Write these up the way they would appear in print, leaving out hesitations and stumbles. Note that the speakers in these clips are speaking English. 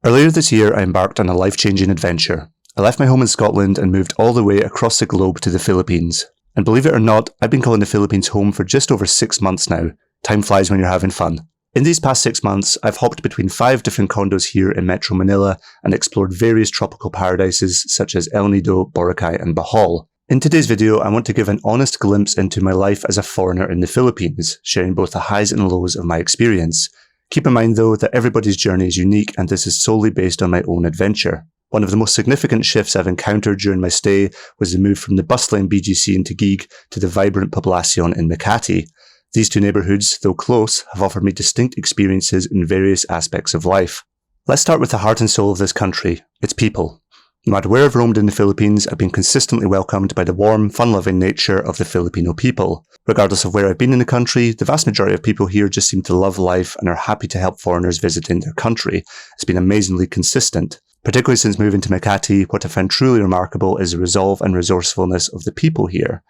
Earlier this year, I embarked on a life-changing adventure. I left my home in Scotland and moved all the way across the globe to the Philippines. And believe it or not, I've been calling the Philippines home for just over 6 months now. Time flies when you're having fun. In these past 6 months, I've hopped between 5 different condos here in Metro Manila and explored various tropical paradises such as El Nido, Boracay and Bohol. In today's video, I want to give an honest glimpse into my life as a foreigner in the Philippines, sharing both the highs and lows of my experience. Keep in mind though that everybody's journey is unique and this is solely based on my own adventure. One of the most significant shifts I've encountered during my stay was the move from the bustling BGC in Taguig to the vibrant Poblacion in Makati. These two neighbourhoods, though close, have offered me distinct experiences in various aspects of life. Let's start with the heart and soul of this country, its people. No matter where I've roamed in the Philippines, I've been consistently welcomed by the warm, fun-loving nature of the Filipino people. Regardless of where I've been in the country, the vast majority of people here just seem to love life and are happy to help foreigners visiting their country. It's been amazingly consistent. Particularly since moving to Makati, what I found truly remarkable is the resolve and resourcefulness of the people here.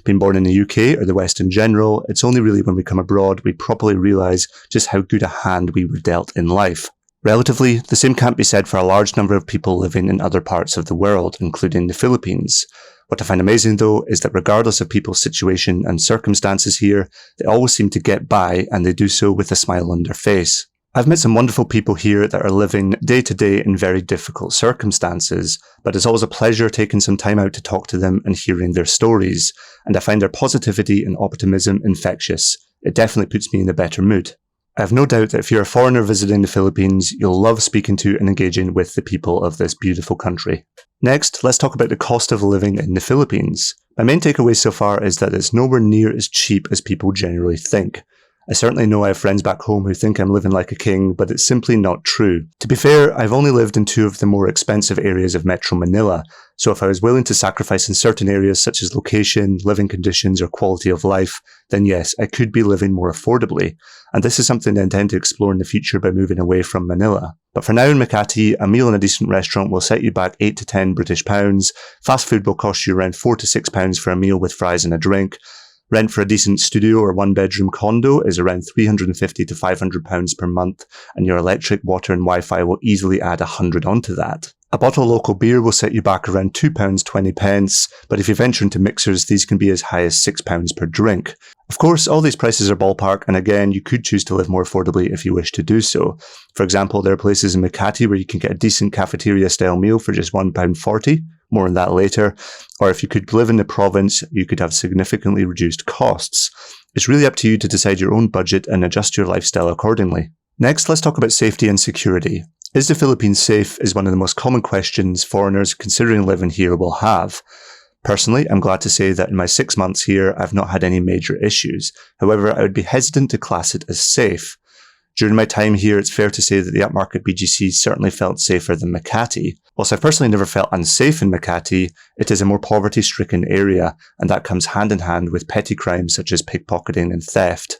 Being born in the UK or the West in general, it's only really when we come abroad we properly realise just how good a hand we were dealt in life. Relatively, the same can't be said for a large number of people living in other parts of the world, including the Philippines. What I find amazing though is that regardless of people's situation and circumstances here, they always seem to get by and they do so with a smile on their face. I've met some wonderful people here that are living day to day in very difficult circumstances, but it's always a pleasure taking some time out to talk to them and hearing their stories, and I find their positivity and optimism infectious. It definitely puts me in a better mood. I have no doubt that if you're a foreigner visiting the Philippines, you'll love speaking to and engaging with the people of this beautiful country. Next, let's talk about the cost of living in the Philippines. My main takeaway so far is that it's nowhere near as cheap as people generally think. I certainly know I have friends back home who think I'm living like a king, but it's simply not true. To be fair, I've only lived in 2 of the more expensive areas of Metro Manila, so if I was willing to sacrifice in certain areas such as location, living conditions or quality of life, then yes, I could be living more affordably. And this is something I intend to explore in the future by moving away from Manila. But for now in Makati, a meal in a decent restaurant will set you back 8 to 10 British pounds, fast food will cost you around 4 to 6 pounds for a meal with fries and a drink, rent for a decent studio or 1-bedroom condo is around £350 to £500 per month, and your electric, water and Wi-Fi will easily add £100 onto that. A bottle of local beer will set you back around £2.20, but if you venture into mixers, these can be as high as £6 per drink. Of course, all these prices are ballpark, and again, you could choose to live more affordably if you wish to do so. For example, there are places in Makati where you can get a decent cafeteria-style meal for just £1.40, more on that later, or if you could live in the province, you could have significantly reduced costs. It's really up to you to decide your own budget and adjust your lifestyle accordingly. Next, let's talk about safety and security. Is the Philippines safe is one of the most common questions foreigners considering living here will have. Personally, I'm glad to say that in my 6 months here, I've not had any major issues. However, I would be hesitant to class it as safe. During my time here, it's fair to say that the upmarket BGC certainly felt safer than Makati. Whilst I've personally never felt unsafe in Makati, it is a more poverty-stricken area, and that comes hand in hand with petty crimes such as pickpocketing and theft.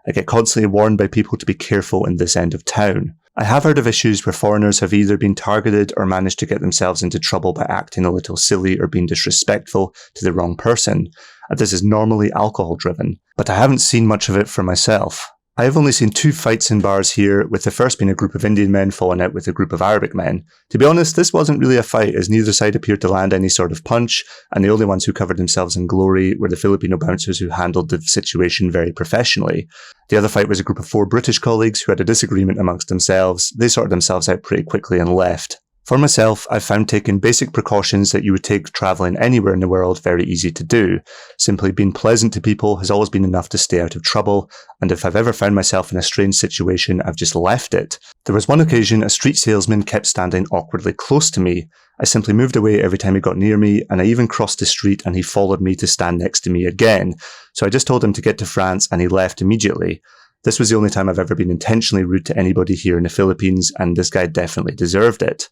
I get constantly warned by people to be careful in this end of town. I have heard of issues where foreigners have either been targeted or managed to get themselves into trouble by acting a little silly or being disrespectful to the wrong person, and this is normally alcohol-driven, but I haven't seen much of it for myself. I have only seen 2 fights in bars here, with the first being a group of Indian men falling out with a group of Arabic men. To be honest, this wasn't really a fight as neither side appeared to land any sort of punch, and the only ones who covered themselves in glory were the Filipino bouncers who handled the situation very professionally. The other fight was a group of 4 British colleagues who had a disagreement amongst themselves. They sorted themselves out pretty quickly and left. For myself, I've found taking basic precautions that you would take travelling anywhere in the world very easy to do. Simply being pleasant to people has always been enough to stay out of trouble, and if I've ever found myself in a strange situation, I've just left it. There was one occasion a street salesman kept standing awkwardly close to me. I simply moved away every time he got near me, and I even crossed the street and he followed me to stand next to me again. So I just told him to get to France and he left immediately. This was the only time I've ever been intentionally rude to anybody here in the Philippines, and this guy definitely deserved it.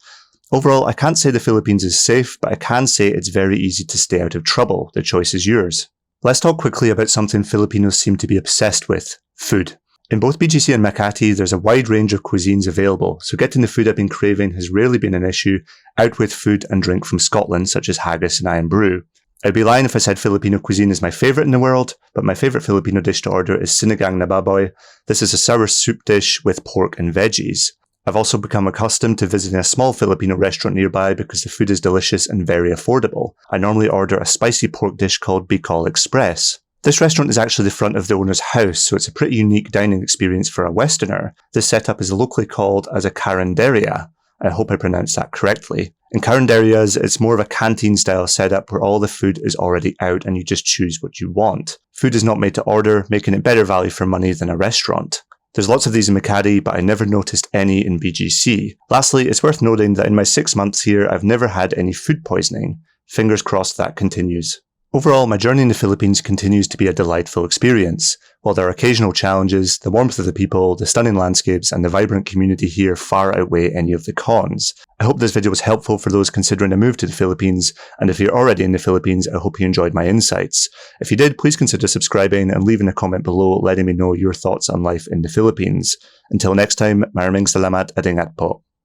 Overall, I can't say the Philippines is safe, but I can say it's very easy to stay out of trouble. The choice is yours. Let's talk quickly about something Filipinos seem to be obsessed with: food. In both BGC and Makati, there's a wide range of cuisines available, so getting the food I've been craving has rarely been an issue, out with food and drink from Scotland such as haggis and iron brew. I'd be lying if I said Filipino cuisine is my favourite in the world, but my favourite Filipino dish to order is sinigang na baboy. This is a sour soup dish with pork and veggies. I've also become accustomed to visiting a small Filipino restaurant nearby because the food is delicious and very affordable. I normally order a spicy pork dish called Bicol Express. This restaurant is actually the front of the owner's house, so it's a pretty unique dining experience for a Westerner. This setup is locally called as a carinderia. I hope I pronounced that correctly. In carinderias, it's more of a canteen-style setup where all the food is already out and you just choose what you want. Food is not made to order, making it better value for money than a restaurant. There's lots of these in Makati, but I never noticed any in BGC. Lastly, it's worth noting that in my 6 months here, I've never had any food poisoning. Fingers crossed that continues. Overall, my journey in the Philippines continues to be a delightful experience. While there are occasional challenges, the warmth of the people, the stunning landscapes, and the vibrant community here far outweigh any of the cons. I hope this video was helpful for those considering a move to the Philippines, and if you're already in the Philippines, I hope you enjoyed my insights. If you did, please consider subscribing and leaving a comment below letting me know your thoughts on life in the Philippines. Until next time, maraming salamat at ingat po.